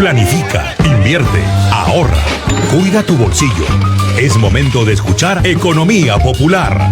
Planifica, invierte, ahorra, cuida tu bolsillo. Es momento de escuchar Economía Popular.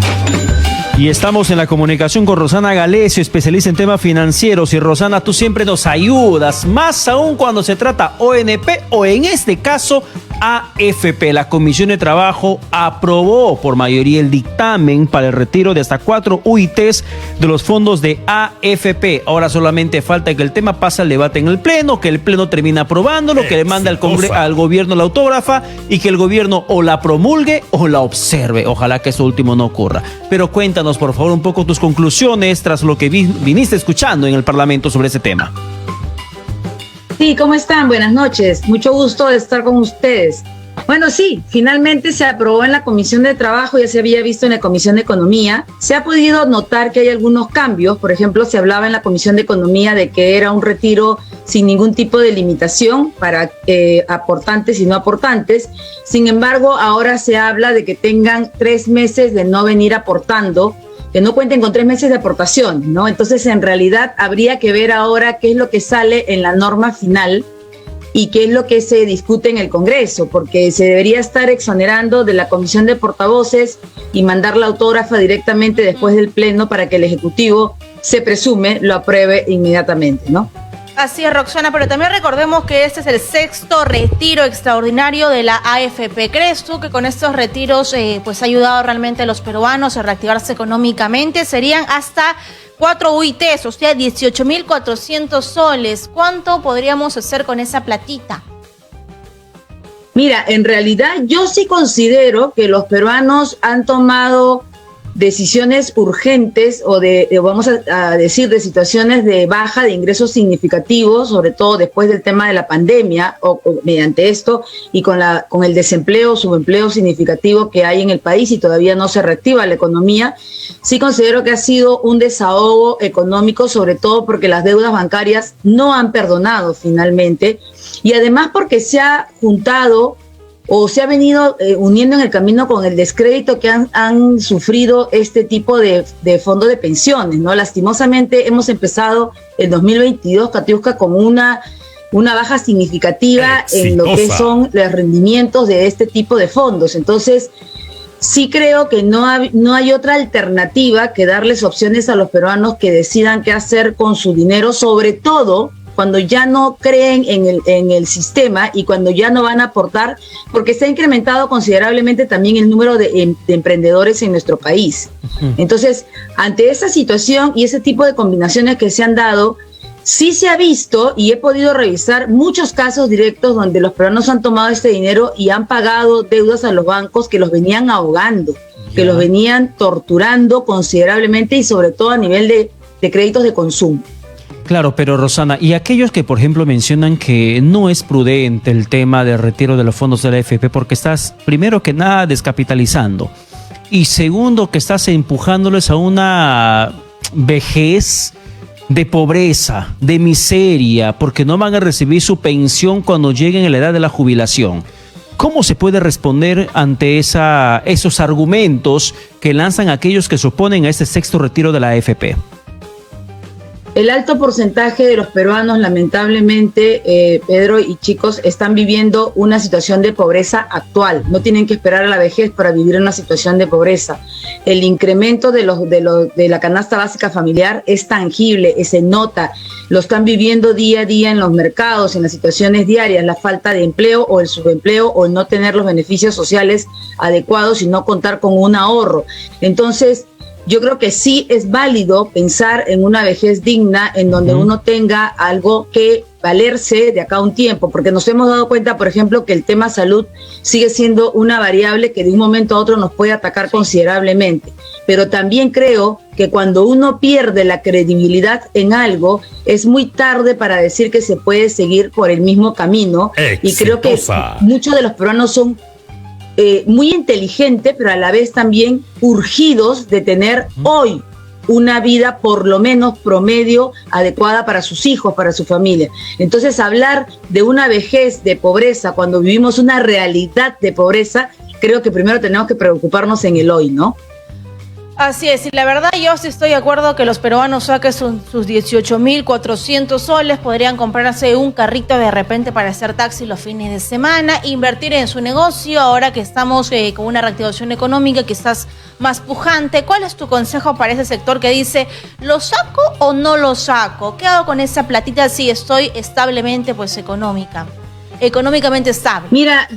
Y estamos en la comunicación con Rosana Galesio, especialista en temas financieros. Y Rosana, tú siempre nos ayudas, más aún cuando se trata ONP o en este caso AFP. La Comisión de Trabajo aprobó por mayoría el dictamen para el retiro de hasta 4 UITs de los fondos de AFP. Ahora solamente falta que el tema pase al debate en el Pleno, que el Pleno termine aprobándolo, que le mande al gobierno la autógrafa y que el gobierno o la promulgue o la observe. Ojalá que eso último no ocurra. Pero cuéntanos, por favor, un poco tus conclusiones tras lo que viniste escuchando en el Parlamento sobre ese tema. Sí, ¿cómo están? Buenas noches. Mucho gusto de estar con ustedes. Bueno, sí, finalmente se aprobó en la Comisión de Trabajo, ya se había visto en la Comisión de Economía. Se ha podido notar que hay algunos cambios. Por ejemplo, se hablaba en la Comisión de Economía de que era un retiro sin ningún tipo de limitación para aportantes y no aportantes. Sin embargo, ahora se habla de que tengan 3 meses de no venir aportando, que no cuenten con 3 meses de aportación, ¿no? Entonces, en realidad, habría que ver ahora qué es lo que sale en la norma final y qué es lo que se discute en el Congreso, porque se debería estar exonerando de la Comisión de Portavoces y mandar la autógrafa directamente después del Pleno para que el Ejecutivo, se presume, lo apruebe inmediatamente, ¿no? Así es, Roxana, pero también recordemos que este es el 6º retiro extraordinario de la AFP. ¿Crees tú que con estos retiros pues ha ayudado realmente a los peruanos a reactivarse económicamente? Serían hasta 4 UITs, o sea, 18.400 soles. ¿Cuánto podríamos hacer con esa platita? Mira, en realidad yo sí considero que los peruanos han tomado decisiones urgentes o vamos a decir, de situaciones de baja de ingresos significativos, sobre todo después del tema de la pandemia o mediante esto y con el desempleo, subempleo significativo que hay en el país y todavía no se reactiva la economía. Sí considero que ha sido un desahogo económico, sobre todo porque las deudas bancarias no han perdonado finalmente y además porque se ha juntado o se ha venido uniendo en el camino con el descrédito que han sufrido este tipo de fondos de pensiones, ¿no? Lastimosamente hemos empezado el 2022, Katiuska, con una baja significativa en lo que son los rendimientos de este tipo de fondos. Entonces, sí creo que no hay otra alternativa que darles opciones a los peruanos que decidan qué hacer con su dinero, sobre todo cuando ya no creen en el sistema y cuando ya no van a aportar, porque se ha incrementado considerablemente también el número de emprendedores en nuestro país. Entonces, ante esa situación y ese tipo de combinaciones que se han dado, sí se ha visto y he podido revisar muchos casos directos donde los peruanos han tomado este dinero y han pagado deudas a los bancos que los venían ahogando, que los venían torturando considerablemente y sobre todo a nivel de créditos de consumo. Claro, pero Rosana, y aquellos que, por ejemplo, mencionan que no es prudente el tema del retiro de los fondos de la AFP porque estás, primero que nada, descapitalizando y segundo, que estás empujándoles a una vejez de pobreza, de miseria, porque no van a recibir su pensión cuando lleguen a la edad de la jubilación. ¿Cómo se puede responder ante esos argumentos que lanzan aquellos que se oponen a este 6º retiro de la AFP? El alto porcentaje de los peruanos, lamentablemente, Pedro y chicos, están viviendo una situación de pobreza actual. No tienen que esperar a la vejez para vivir en una situación de pobreza. El incremento de la canasta básica familiar es tangible, se nota. Lo están viviendo día a día en los mercados, en las situaciones diarias, la falta de empleo o el subempleo o el no tener los beneficios sociales adecuados y no contar con un ahorro. Entonces, yo creo que sí es válido pensar en una vejez digna en donde uno tenga algo que valerse de acá a un tiempo, porque nos hemos dado cuenta, por ejemplo, que el tema salud sigue siendo una variable que de un momento a otro nos puede atacar considerablemente. Pero también creo que cuando uno pierde la credibilidad en algo, es muy tarde para decir que se puede seguir por el mismo camino. Y creo que muchos de los peruanos son muy inteligentes, pero a la vez también urgidos de tener hoy una vida por lo menos promedio adecuada para sus hijos, para su familia. Entonces, hablar de una vejez de pobreza cuando vivimos una realidad de pobreza, creo que primero tenemos que preocuparnos en el hoy, ¿no? Así es, y la verdad yo sí estoy de acuerdo que los peruanos saquen sus 18.400 soles, podrían comprarse un carrito de repente para hacer taxi los fines de semana, invertir en su negocio, ahora que estamos con una reactivación económica quizás más pujante. ¿Cuál es tu consejo para ese sector que dice, ¿lo saco o no lo saco? ¿Qué hago con esa platita si estoy establemente económicamente estable? Mira,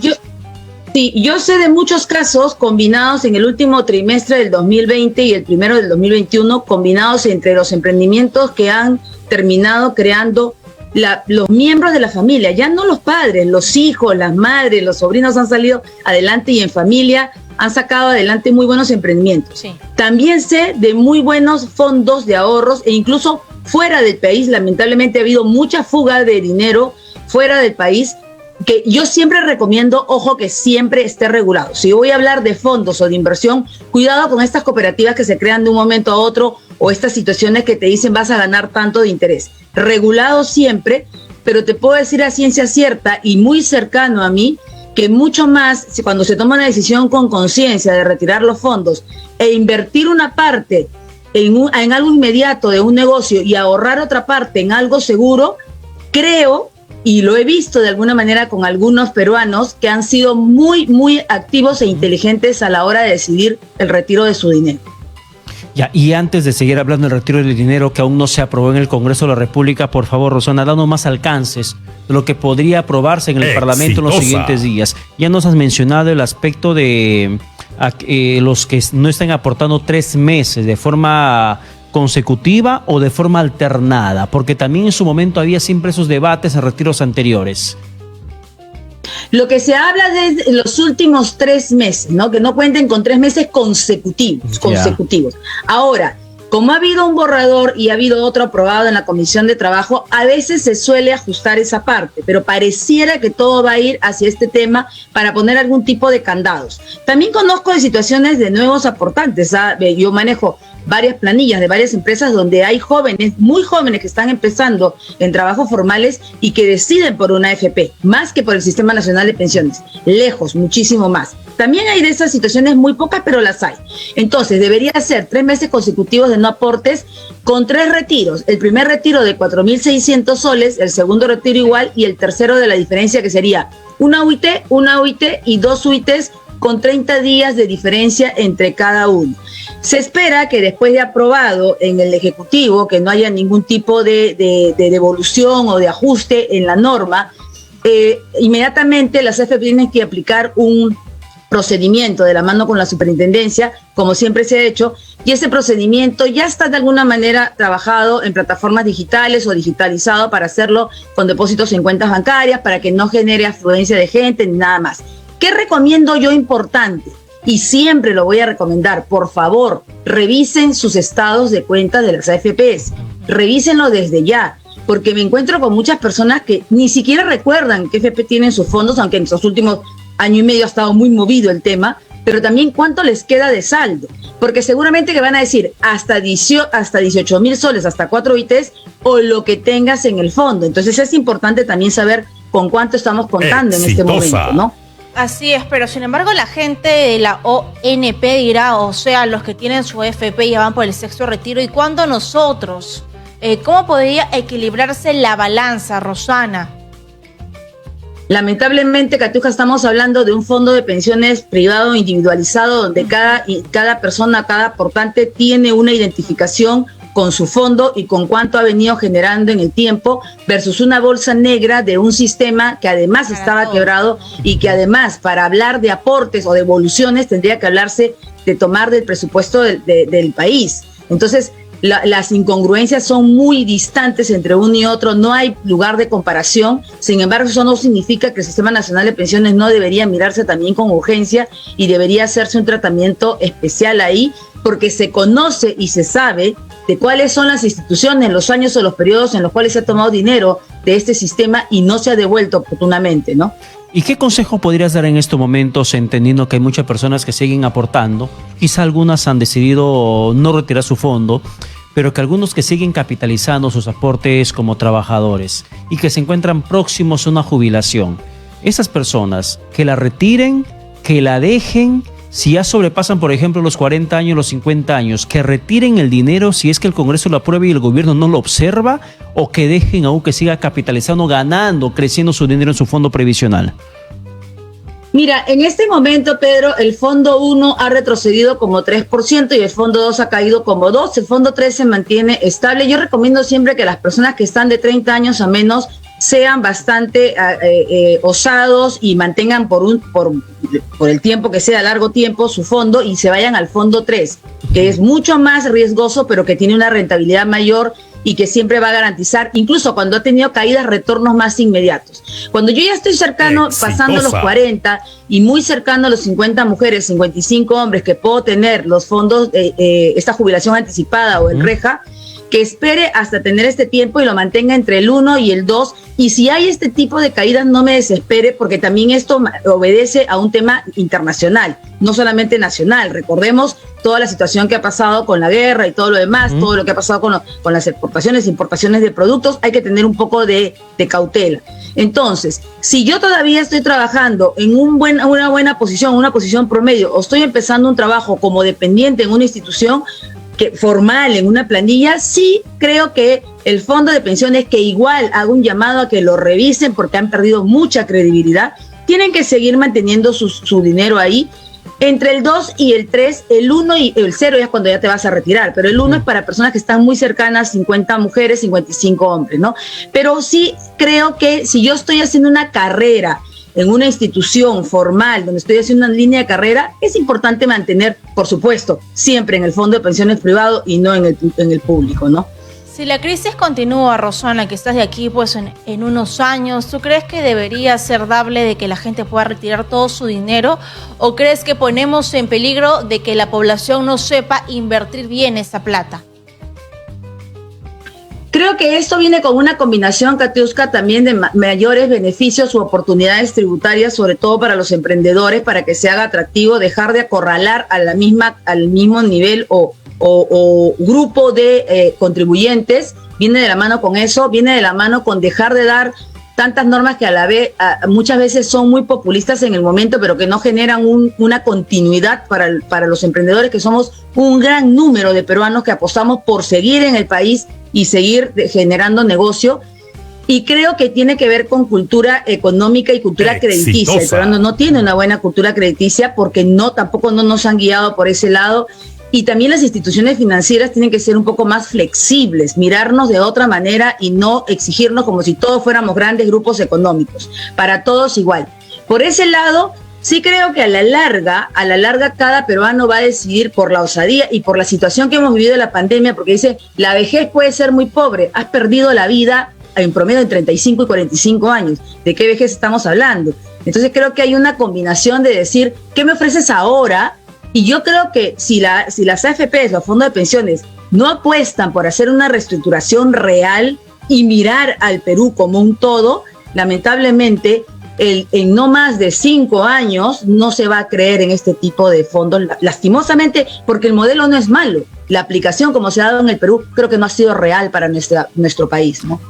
yo sé de muchos casos combinados en el último trimestre del 2020 y el primero del 2021, combinados entre los emprendimientos que han terminado creando los miembros de la familia, ya no los padres, los hijos, las madres, los sobrinos han salido adelante y en familia han sacado adelante muy buenos emprendimientos. Sí. También sé de muy buenos fondos de ahorros e incluso fuera del país. Lamentablemente ha habido mucha fuga de dinero fuera del país, que yo siempre recomiendo, ojo, que siempre esté regulado. Si yo voy a hablar de fondos o de inversión, cuidado con estas cooperativas que se crean de un momento a otro o estas situaciones que te dicen vas a ganar tanto de interés. Regulado siempre, pero te puedo decir a ciencia cierta y muy cercano a mí que mucho más cuando se toma una decisión con conciencia de retirar los fondos e invertir una parte en algo inmediato de un negocio y ahorrar otra parte en algo seguro, creo, y lo he visto de alguna manera con algunos peruanos que han sido muy, muy activos e inteligentes a la hora de decidir el retiro de su dinero. Ya, y antes de seguir hablando del retiro del dinero que aún no se aprobó en el Congreso de la República, por favor, Rosana, danos más alcances de lo que podría aprobarse en el Parlamento en los siguientes días. Ya nos has mencionado el aspecto de los que no están aportando 3 meses de forma consecutiva o de forma alternada, porque también en su momento había siempre esos debates en retiros anteriores. Lo que se habla de los últimos 3 meses, ¿no? Que no cuenten con 3 meses consecutivos. Ahora, como ha habido un borrador y ha habido otro aprobado en la Comisión de Trabajo, a veces se suele ajustar esa parte, pero pareciera que todo va a ir hacia este tema para poner algún tipo de candados. También conozco de situaciones de nuevos aportantes, ¿sabes? Yo manejo varias planillas de varias empresas donde hay jóvenes, muy jóvenes, que están empezando en trabajos formales y que deciden por una AFP, más que por el Sistema Nacional de Pensiones, lejos, muchísimo más. También hay de esas situaciones muy pocas, pero las hay. Entonces, debería ser 3 meses consecutivos de no aportes con 3 retiros. El primer retiro de 4.600 soles, el segundo retiro igual y el tercero de la diferencia, que sería una UIT y 2 UITs con 30 días de diferencia entre cada uno. Se espera que después de aprobado en el Ejecutivo, que no haya ningún tipo de devolución o de ajuste en la norma, inmediatamente las AFP tienen que aplicar un procedimiento de la mano con la superintendencia, como siempre se ha hecho, y ese procedimiento ya está de alguna manera trabajado en plataformas digitales o digitalizado para hacerlo con depósitos en cuentas bancarias, para que no genere afluencia de gente ni nada más. ¿Qué recomiendo yo importante? Y siempre lo voy a recomendar, por favor, revisen sus estados de cuenta de las AFPs, revísenlo desde ya, porque me encuentro con muchas personas que ni siquiera recuerdan qué AFP tienen sus fondos, aunque en estos últimos año y medio ha estado muy movido el tema, pero también cuánto les queda de saldo, porque seguramente que van a decir hasta 18.000 soles, hasta 4 ITs o lo que tengas en el fondo. Entonces es importante también saber con cuánto estamos contando en este momento, ¿no? Así es, pero sin embargo la gente de la ONP dirá, o sea, los que tienen su AFP ya van por el 6º retiro, ¿y cuándo nosotros? ¿Cómo podría equilibrarse la balanza, Rosana? Lamentablemente, Catuja, estamos hablando de un fondo de pensiones privado individualizado donde cada persona, cada aportante tiene una identificación con su fondo y con cuánto ha venido generando en el tiempo versus una bolsa negra de un sistema que además estaba quebrado y que además para hablar de aportes o de evoluciones tendría que hablarse de tomar del presupuesto del país. Entonces, las incongruencias son muy distantes entre uno y otro, no hay lugar de comparación. Sin embargo, eso no significa que el Sistema Nacional de Pensiones no debería mirarse también con urgencia y debería hacerse un tratamiento especial ahí, porque se conoce y se sabe de cuáles son las instituciones, los años o los periodos en los cuales se ha tomado dinero de este sistema y no se ha devuelto oportunamente, ¿no? ¿Y qué consejo podrías dar en estos momentos, entendiendo que hay muchas personas que siguen aportando? Quizá algunas han decidido no retirar su fondo, pero que algunos que siguen capitalizando sus aportes como trabajadores y que se encuentran próximos a una jubilación. Esas personas que la retiren, que la dejen, si ya sobrepasan, por ejemplo, los 40 años, los 50 años, que retiren el dinero si es que el Congreso lo aprueba y el gobierno no lo observa, o que dejen aún que siga capitalizando, ganando, creciendo su dinero en su fondo previsional? Mira, en este momento, Pedro, el Fondo 1 ha retrocedido como 3% y el Fondo 2 ha caído como 2%. El Fondo 3 se mantiene estable. Yo recomiendo siempre que las personas que están de 30 años a menos sean bastante osados y mantengan por el tiempo que sea, largo tiempo, su fondo y se vayan al Fondo 3, que es mucho más riesgoso, pero que tiene una rentabilidad mayor y que siempre va a garantizar, incluso cuando ha tenido caídas, retornos más inmediatos. Cuando yo ya estoy cercano, pasando los 40 y muy cercano a los 50 mujeres, 55 hombres, que puedo tener los fondos, esta jubilación anticipada o el REJA, que espere hasta tener este tiempo y lo mantenga entre el 1 y el 2. Y si hay este tipo de caídas, no me desespere, porque también esto obedece a un tema internacional, no solamente nacional. Recordemos toda la situación que ha pasado con la guerra y todo lo demás, todo lo que ha pasado con las exportaciones e importaciones de productos. Hay que tener un poco de cautela. Entonces, si yo todavía estoy trabajando en una buena posición, una posición promedio, o estoy empezando un trabajo como dependiente en una institución formal, en una planilla, sí creo que el fondo de pensiones, que igual hago un llamado a que lo revisen porque han perdido mucha credibilidad, tienen que seguir manteniendo su dinero ahí. Entre el 2 y el 3, el 1 y el 0 ya es cuando ya te vas a retirar, pero el 1 es para personas que están muy cercanas, 50 mujeres, 55 hombres, ¿no? Pero sí creo que si yo estoy haciendo una carrera en una institución formal donde estoy haciendo una línea de carrera, es importante mantener, por supuesto, siempre en el fondo de pensiones privado y no en el público, ¿no? Si la crisis continúa, Rosana, que estás de aquí pues en unos años, ¿tú crees que debería ser dable de que la gente pueda retirar todo su dinero? ¿O crees que ponemos en peligro de que la población no sepa invertir bien esa plata? Creo que esto viene con una combinación, Katiuska, también de mayores beneficios u oportunidades tributarias, sobre todo para los emprendedores, para que se haga atractivo, dejar de acorralar al mismo nivel o grupo de contribuyentes. Viene de la mano con eso, viene de la mano con dejar de dar tantas normas que a la vez muchas veces son muy populistas en el momento, pero que no generan una continuidad para los emprendedores, que somos un gran número de peruanos que apostamos por seguir en el país y seguir generando negocio. Y creo que tiene que ver con cultura económica y cultura crediticia. El peruano no tiene una buena cultura crediticia porque tampoco no nos han guiado por ese lado. Y también las instituciones financieras tienen que ser un poco más flexibles, mirarnos de otra manera y no exigirnos como si todos fuéramos grandes grupos económicos, para todos igual. Por ese lado, sí creo que a la larga cada peruano va a decidir por la osadía y por la situación que hemos vivido de la pandemia, porque dice, la vejez puede ser muy pobre, has perdido la vida en promedio de 35 y 45 años. ¿De qué vejez estamos hablando? Entonces creo que hay una combinación de decir, ¿qué me ofreces ahora? Y yo creo que si las AFPs, los fondos de pensiones, no apuestan por hacer una reestructuración real y mirar al Perú como un todo, lamentablemente en no más de 5 años no se va a creer en este tipo de fondos, lastimosamente, porque el modelo no es malo. La aplicación como se ha dado en el Perú creo que no ha sido real para nuestro país, ¿no?